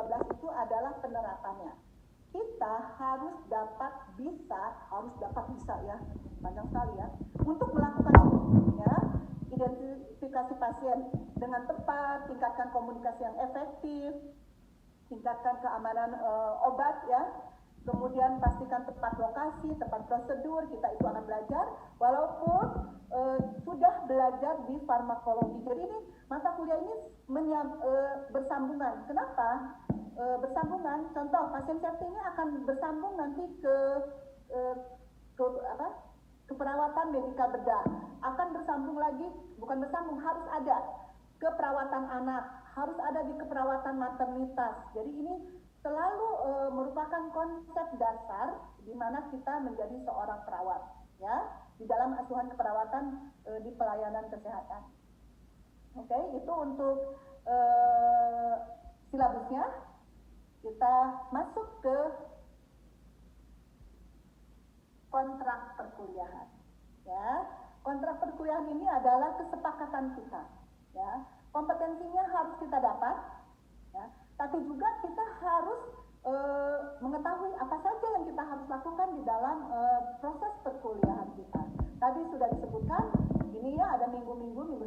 12 itu adalah penerapannya. Kita harus dapat bisa ya, panjang sekali ya, untuk melakukan itu ya. Identifikasi pasien dengan tepat, tingkatkan komunikasi yang efektif, tingkatkan keamanan obat ya, kemudian pastikan tepat lokasi, tepat prosedur. Kita itu akan belajar walaupun sudah belajar di farmakologi. Jadi ini mata kuliah ini bersambungan. Kenapa bersambungan? Contoh, pasien safety ini akan bersambung nanti ke perawatan medikal bedah, akan bersambung lagi, bukan bersambung, harus ada ke perawatan anak, harus ada di keperawatan maternitas. Jadi ini selalu merupakan konsep dasar di mana kita menjadi seorang perawat ya, di dalam asuhan keperawatan di pelayanan kesehatan. Oke, itu untuk silabusnya. Kita masuk ke kontrak perkuliahan ya. Kontrak perkuliahan ini adalah kesepakatan kita ya. Kompetensinya harus kita dapat ya, tapi juga kita harus mengetahui apa saja yang kita harus lakukan di dalam proses perkuliahan kita. Tadi sudah disebutkan ini ya, ada minggu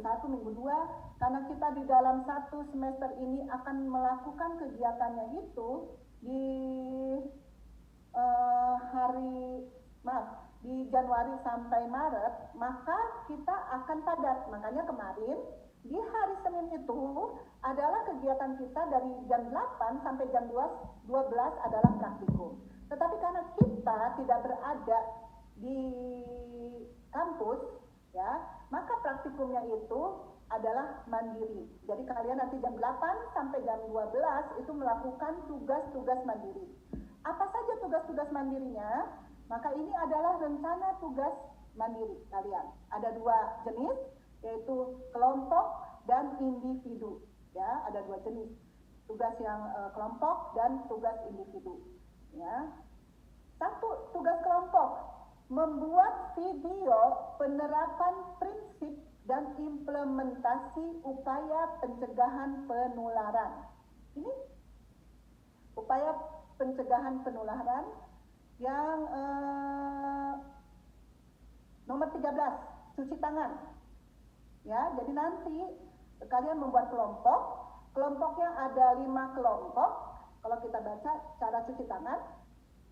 1, minggu 2, karena kita di dalam 1 semester ini akan melakukan kegiatannya itu di di Januari sampai Maret, maka kita akan padat. Makanya kemarin di hari Senin itu adalah kegiatan kita dari jam 8 sampai jam 12 adalah praktikum. Tetapi karena kita tidak berada di kampus ya, maka praktikumnya itu adalah mandiri. Jadi kalian nanti jam 8 sampai jam 12 itu melakukan tugas-tugas mandiri. Apa saja tugas-tugas mandirinya? Maka ini adalah rencana tugas mandiri kalian. Ada 2 jenis, yaitu kelompok dan individu. Ya, ada 2 jenis. Tugas yang kelompok dan tugas individu. Ya. 1, tugas kelompok, membuat video penerapan prinsip dan implementasi upaya pencegahan penularan. Ini upaya pencegahan penularan yang nomor 13, cuci tangan. Ya, jadi nanti kalian membuat kelompok. Kelompoknya ada 5 kelompok. Kalau kita baca cara cuci tangan,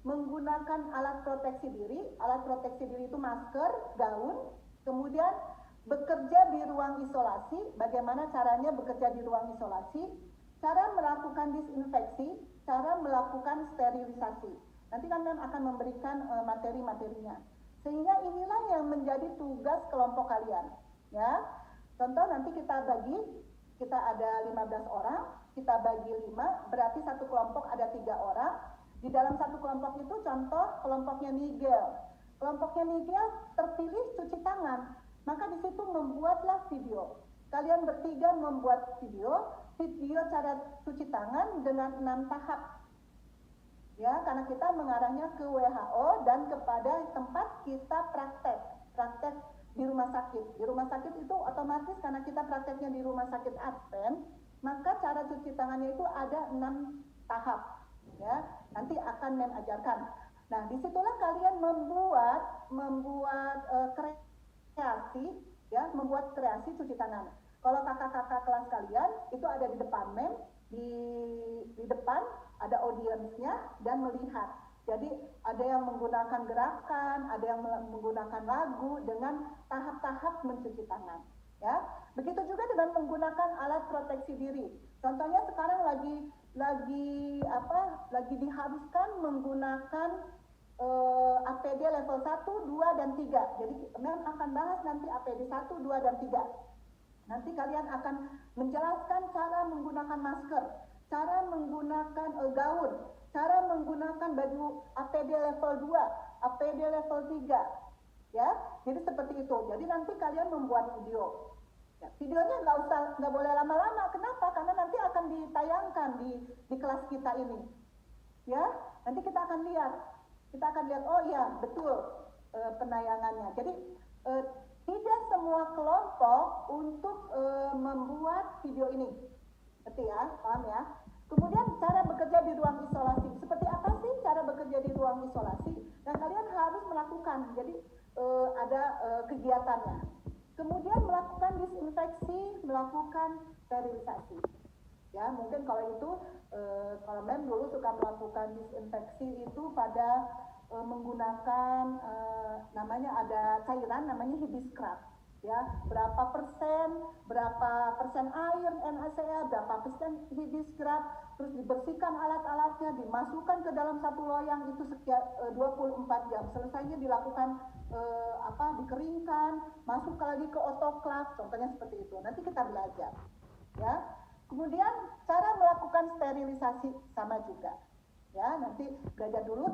menggunakan alat proteksi diri. Alat proteksi diri itu masker, gaun. Kemudian bekerja di ruang isolasi. Bagaimana caranya bekerja di ruang isolasi? Cara melakukan disinfeksi, cara melakukan sterilisasi. Nanti kalian akan memberikan materi-materinya. Sehingga inilah yang menjadi tugas kelompok kalian. Ya, contoh nanti kita ada 15 orang, kita bagi 5, berarti satu kelompok ada 3 orang. Di dalam satu kelompok itu contoh kelompoknya Nigel. Kelompoknya Nigel terpilih cuci tangan, maka di situ membuatlah video. Kalian bertiga membuat video cara cuci tangan dengan 6 tahap. Ya, karena kita mengarahnya ke WHO dan kepada tempat kita praktek di rumah sakit. Di rumah sakit itu otomatis karena kita prakteknya di rumah sakit Advent, maka cara cuci tangannya itu ada 6 tahap. Ya, nanti akan ajarkan. Nah, disitulah kalian membuat kreasi, ya, membuat kreasi cuci tangan. Kalau kakak-kakak kelas kalian itu ada di depan di depan ada audiensnya dan melihat. Jadi ada yang menggunakan gerakan, ada yang menggunakan lagu dengan tahap-tahap mencuci tangan. Ya, begitu juga dengan menggunakan alat proteksi diri. Contohnya sekarang lagi diharuskan menggunakan APD level 1, 2, dan 3. Jadi kalian akan bahas nanti APD 1, 2, dan 3. Nanti kalian akan menjelaskan cara menggunakan masker, cara menggunakan gaun, cara menggunakan baju APD level 2, APD level 3. Ya, jadi seperti itu. Jadi nanti kalian membuat video. Ya, videonya nggak boleh lama-lama. Kenapa? Karena nanti akan ditayangkan di kelas kita ini. Ya, nanti kita akan lihat. Oh ya, betul penayangannya. Jadi tidak semua kelompok untuk membuat video ini. Ngerti ya? Paham ya? Kemudian cara di ruang isolasi. Seperti apa sih cara bekerja di ruang isolasi? Dan kalian harus melakukan, jadi ada kegiatannya. Kemudian melakukan disinfeksi, melakukan sterilisasi. Ya, mungkin kalau itu, kalau Mem dulu suka melakukan disinfeksi itu pada menggunakan namanya ada cairan namanya hibiscrub. Ya, berapa persen air NaCl, berapa persen hibiscrub, terus dibersihkan alat-alatnya, dimasukkan ke dalam satu loyang itu sekian 24 jam. Selesainya dilakukan dikeringkan, masuk lagi ke autoclave, contohnya seperti itu. Nanti kita belajar. Ya. Kemudian cara melakukan sterilisasi sama juga. Ya, nanti belajar dulu